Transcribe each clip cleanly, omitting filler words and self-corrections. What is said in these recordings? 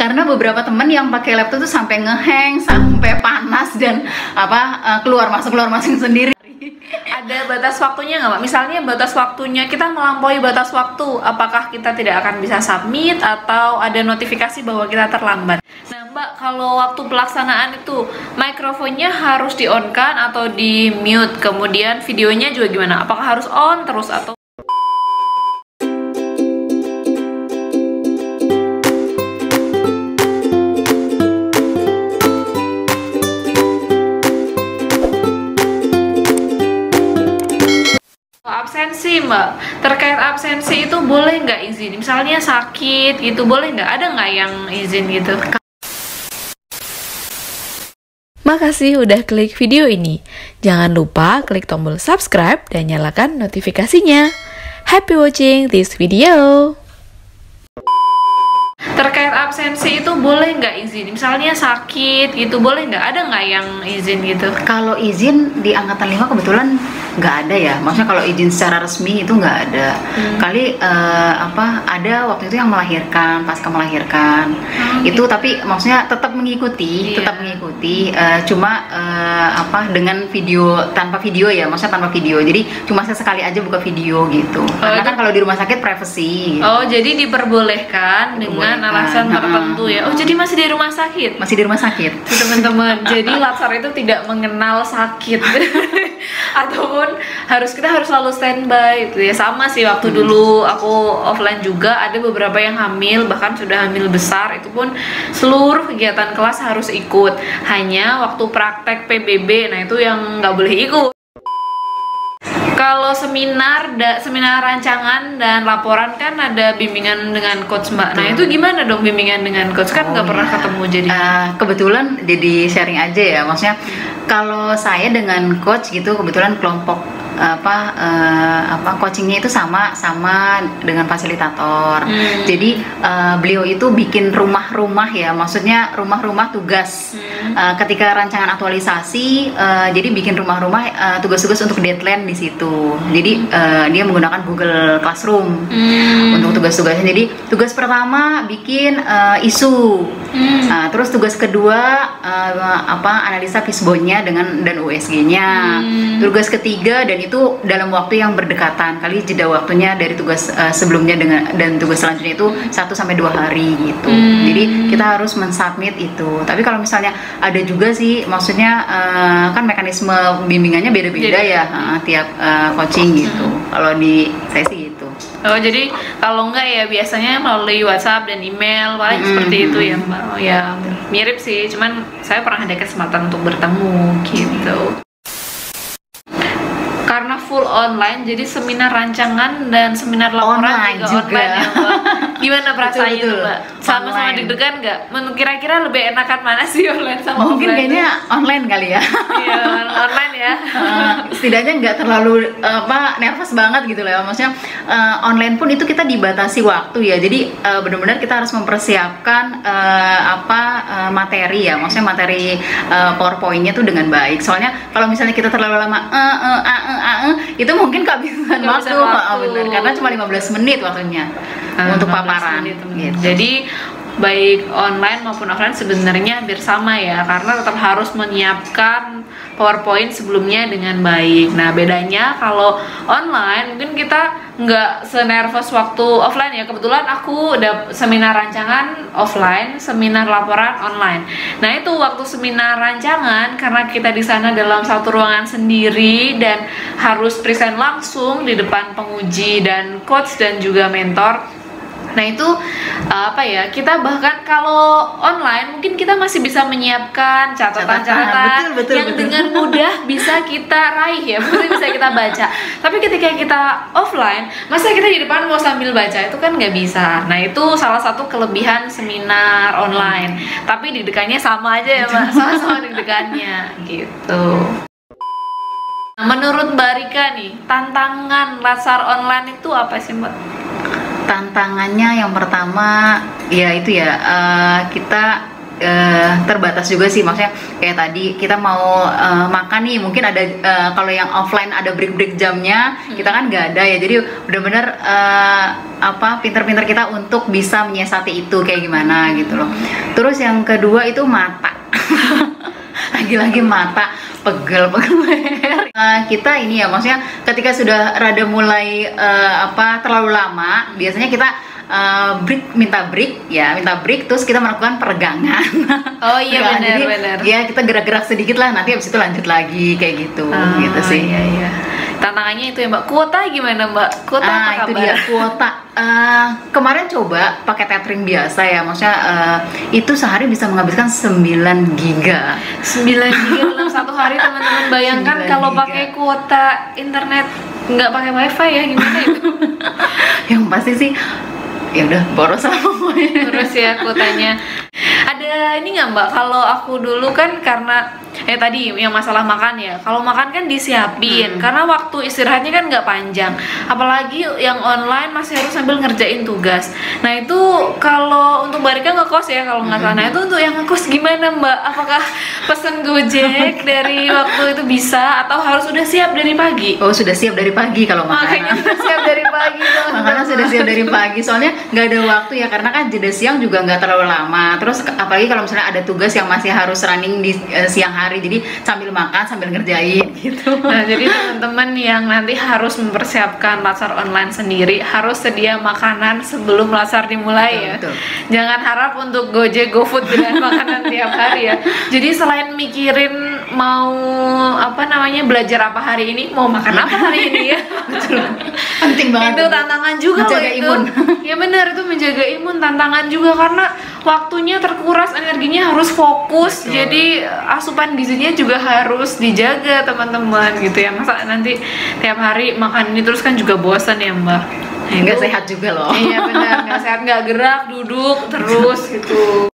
Karena beberapa temen yang pakai laptop tuh sampai ngehang, sampai panas dan keluar masuk sendiri. Ada batas waktunya nggak Mbak? Misalnya batas waktunya kita melampaui batas waktu, apakah kita tidak akan bisa submit atau ada notifikasi bahwa kita terlambat? Nah Mbak, kalau waktu pelaksanaan itu mikrofonnya harus di on kan atau di mute? Kemudian videonya juga gimana? Apakah harus on terus atau absensi Mbak? Terkait absensi itu boleh nggak izin? Misalnya sakit gitu, boleh nggak? Ada nggak yang izin gitu? Makasih udah klik video ini. Jangan lupa klik tombol subscribe dan nyalakan notifikasinya. Happy watching this video! Terkait absensi itu boleh nggak izin? Misalnya sakit gitu, boleh nggak? Ada nggak yang izin gitu? Kalau izin di angkatan 5 kebetulan nggak ada ya. Maksudnya kalau izin secara resmi itu nggak ada. Kali ada waktu itu yang melahirkan, pasca melahirkan. Itu tapi maksudnya tetap mengikuti, cuma dengan video tanpa video ya, maksudnya tanpa video. Jadi cuma sesekali aja buka video gitu. Karena kan kalau di rumah sakit privacy. Oh, jadi diperbolehkan dengan alasan tertentu ya. Oh, jadi masih di rumah sakit? Masih di rumah sakit, teman-teman. Jadi latsar itu tidak mengenal sakit. Ataupun kita harus selalu standby itu ya. Sama sih waktu dulu aku offline juga ada beberapa yang hamil, bahkan sudah hamil besar, itu pun seluruh kegiatan kelas harus ikut. Hanya waktu praktek PBB, nah itu yang nggak boleh ikut. Kalau seminar rancangan dan laporan kan ada bimbingan dengan coach Mbak. Nah itu gimana dong bimbingan dengan coach? Kan nggak pernah ketemu jadi. Kebetulan jadi sharing aja ya, maksudnya kalau saya dengan coach gitu kebetulan kelompok coachingnya itu sama dengan fasilitator. Jadi beliau itu bikin rumah-rumah ya, maksudnya rumah-rumah tugas. Ketika rancangan aktualisasi, jadi bikin rumah-rumah tugas-tugas untuk deadline di situ. Jadi dia menggunakan Google Classroom untuk tugas-tugasnya. Jadi tugas pertama bikin isu, terus tugas kedua analisa fishbone-nya dan USG-nya. Tugas ketiga, dan itu dalam waktu yang berdekatan, kali jeda waktunya dari tugas sebelumnya dan tugas selanjutnya itu 1-2 hari gitu. Jadi kita harus mensubmit itu. Tapi kalau misalnya ada juga sih, maksudnya kan mekanisme bimbingannya beda-beda ya, tiap coaching gitu. Kalau di saya sih gitu. Oh, jadi kalau enggak ya biasanya melalui WhatsApp dan email paling seperti itu ya Mbak. Oh, ya mirip sih, cuman saya pernah ada kesempatan untuk bertemu gitu. Karena full online, jadi seminar rancangan dan seminar laporan online juga online ya Mbak. Gimana perasaannya betul. Mbak? Sama-sama deg-degan nggak? Kira-kira lebih enakan mana sih online sama mungkin offline? Kayaknya online kali ya. Iya, online ya. Setidaknya nggak terlalu nervous banget gitu lah ya. Maksudnya online pun itu kita dibatasi waktu ya. Jadi benar-benar kita harus mempersiapkan materi ya. Maksudnya materi PowerPoint-nya tuh dengan baik. Soalnya kalau misalnya kita terlalu lama itu mungkin kehabisan waktu. Benar, karena cuma 15 menit waktunya untuk paparan gitu. Jadi baik online maupun offline sebenarnya hampir sama ya, karena tetap harus menyiapkan PowerPoint sebelumnya dengan baik. Nah bedanya kalau online mungkin kita nggak senervous waktu offline ya. Kebetulan aku udah seminar rancangan offline, seminar laporan online. Nah itu waktu seminar rancangan, karena kita di sana dalam satu ruangan sendiri dan harus present langsung di depan penguji dan coach dan juga mentor. Nah itu kita bahkan kalau online mungkin kita masih bisa menyiapkan catatan-catatan yang dengan mudah bisa kita raih ya, bisa kita baca. Tapi ketika kita offline, masa kita di depan mau sambil baca, itu kan nggak bisa. Nah itu salah satu kelebihan seminar online. Tapi deg-degannya sama aja ya Mbak, sama-sama deg-degannya gitu. Menurut Mbak Rika nih, tantangan latsar online itu apa sih Mbak? Tantangannya yang pertama ya itu ya, kita terbatas juga sih, maksudnya kayak tadi kita mau makan nih, mungkin ada kalau yang offline ada break jamnya, kita kan nggak ada ya, jadi benar-benar pinter-pinter kita untuk bisa menyiasati itu kayak gimana gitu loh. Terus yang kedua itu mata. Lagi-lagi mata pegel kita ini ya, maksudnya ketika sudah rada mulai terlalu lama, biasanya kita minta break terus kita melakukan peregangan. Oh iya, benar. Ya kita gerak-gerak sedikit lah, nanti habis itu lanjut lagi kayak gitu. Gitu sih. Iya. Tantangannya itu ya Mbak. Kuota gimana Mbak? Kuota apa kabar? Itu dia kuota. Kemarin coba pakai tethering biasa ya, maksudnya itu sehari bisa menghabiskan 9 giga. 9 giga dalam satu hari, teman-teman. Bayangkan kalau pakai kuota internet nggak pakai wifi ya, gimana itu? Yang pasti sih ya udah boros lah pokoknya. Terus ya kuotanya. Ada ini nggak Mbak? Kalau aku dulu kan karena tadi yang masalah makan ya. Kalau makan kan disiapin karena waktu istirahatnya kan nggak panjang. Apalagi yang online masih harus sambil ngerjain tugas. Nah itu kalau untuk Mbak Rika ngekos ya kalau nggak salah. Nah itu untuk yang ngekos gimana Mbak? Apakah pesen Gojek dari waktu itu bisa atau harus sudah siap dari pagi? Oh sudah siap dari pagi kalau makanan. Makanya sudah siap dari pagi. Makanan sudah siap dari pagi. Soalnya nggak ada waktu ya, karena kan jeda siang juga nggak terlalu lama. Terus apalagi kalau misalnya ada tugas yang masih harus running di siang hari, jadi sambil makan sambil ngerjain gitu. Nah jadi teman-teman yang nanti harus mempersiapkan latsar online sendiri harus sedia makanan sebelum latsar dimulai. Betul. Jangan harap untuk Gojek, GoFood dengan makanan tiap hari ya. Jadi selain mikirin mau belajar apa hari ini, mau makan apa hari ini ya. Betul. Penting banget. Itu tantangan juga menjaga imun. Ya benar, itu menjaga imun tantangan juga karena waktunya terkuras, energinya harus fokus. Betul. Jadi asupan gizinya juga harus dijaga teman-teman gitu ya. Masa nanti tiap hari makan ini terus kan juga bosan ya Mbak. Nggak sehat juga loh. Iya benar, nggak sehat, nggak gerak, duduk terus gitu.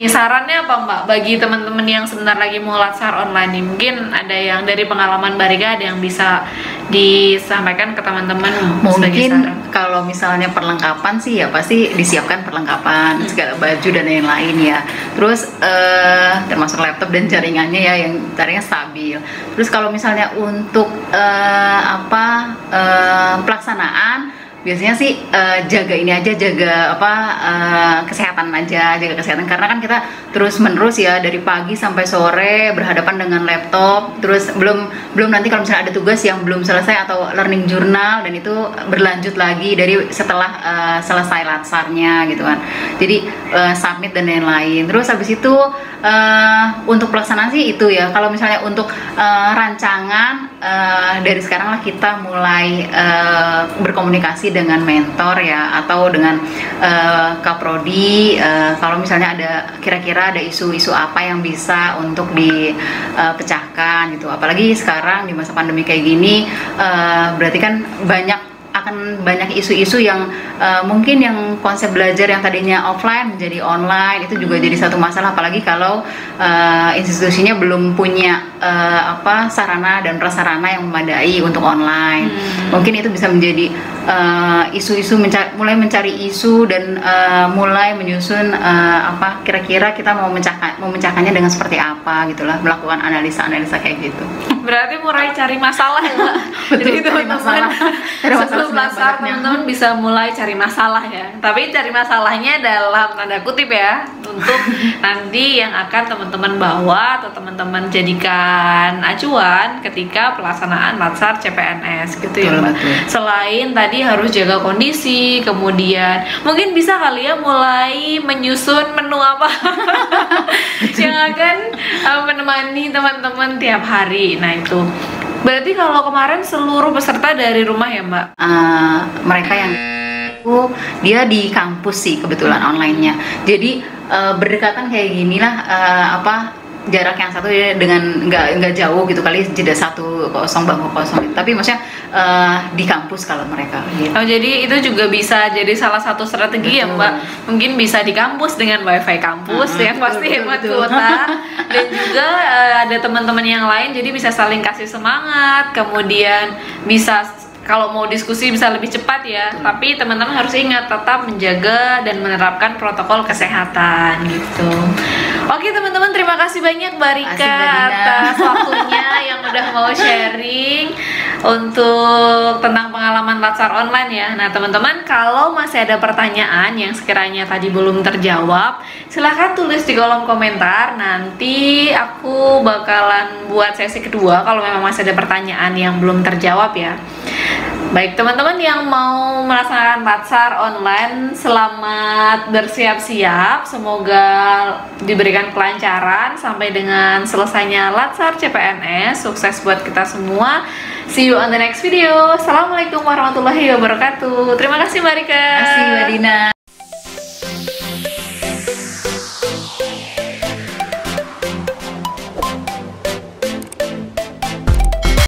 Sarannya apa Mbak bagi teman-teman yang sebentar lagi mau latsar online nih? Mungkin ada yang dari pengalaman Mbak Rika ada yang bisa disampaikan ke teman-teman. Mungkin kalau misalnya perlengkapan sih ya pasti disiapkan perlengkapan, segala baju dan lain-lain ya. Terus termasuk laptop dan jaringannya ya, yang jaringan stabil. Terus kalau misalnya untuk pelaksanaan, biasanya sih jaga kesehatan aja, jaga kesehatan karena kan kita terus menerus ya dari pagi sampai sore berhadapan dengan laptop, terus belum nanti kalau misalnya ada tugas yang belum selesai atau learning journal dan itu berlanjut lagi dari setelah selesai latsarnya gitu kan, jadi submit dan lain-lain. Terus habis itu untuk pelaksanaan sih itu ya, kalau misalnya untuk rancangan dari sekarang lah kita mulai berkomunikasi dengan mentor ya atau dengan kaprodi, kalau misalnya ada kira-kira ada isu-isu apa yang bisa untuk dipecahkan gitu. Apalagi sekarang di masa pandemi kayak gini, berarti kan akan banyak isu-isu yang mungkin yang konsep belajar yang tadinya offline menjadi online, itu juga jadi satu masalah, apalagi kalau institusinya belum punya sarana dan prasarana yang memadai untuk online. Mungkin itu bisa menjadi isu-isu, mulai mencari isu dan mulai menyusun kira-kira kita mau memecahkannya dengan seperti apa gitulah, melakukan analisa kayak gitu. Berarti mulai cari masalah ya Mbak. Jadi teman-teman sebelum latsar teman-teman bisa mulai cari masalah ya. Tapi cari masalahnya dalam tanda kutip ya, untuk nanti yang akan teman-teman bawa atau teman-teman jadikan acuan ketika pelaksanaan latsar CPNS gitu ya Mbak. Selain tadi harus jaga kondisi, kemudian mungkin bisa kali ya mulai menyusun menu apa yang akan menemani teman-teman tiap hari. Nah itu berarti kalau kemarin seluruh peserta dari rumah ya Mbak? Mereka yang dia di kampus sih kebetulan online-nya, jadi berdekatan kayak gini lah, jarak yang satu dengan nggak jauh gitu, kali jeda 1 kosong bangku kosong gitu. Tapi maksudnya di kampus kalau mereka gitu. Oh jadi itu juga bisa jadi salah satu strategi ya Mbak, mungkin bisa di kampus dengan wifi kampus yang pasti hemat kuota, dan juga ada teman-teman yang lain jadi bisa saling kasih semangat, kemudian bisa kalau mau diskusi bisa lebih cepat ya. Tapi teman-teman harus ingat tetap menjaga dan menerapkan protokol kesehatan gitu. Oke teman-teman, terima kasih banyak Mbak Rika atas waktunya yang udah mau sharing untuk tentang pengalaman latsar online ya. Nah teman-teman, kalau masih ada pertanyaan yang sekiranya tadi belum terjawab, silahkan tulis di kolom komentar. Nanti aku bakalan buat sesi kedua kalau memang masih ada pertanyaan yang belum terjawab ya. Baik teman-teman yang mau melaksanakan latsar online, selamat bersiap-siap. Semoga diberikan kelancaran sampai dengan selesainya latsar CPNS. Sukses buat kita semua. See you on the next video. Assalamualaikum warahmatullahi wabarakatuh. Terima kasih Mbak Rika. Terima kasih Mbak Dina.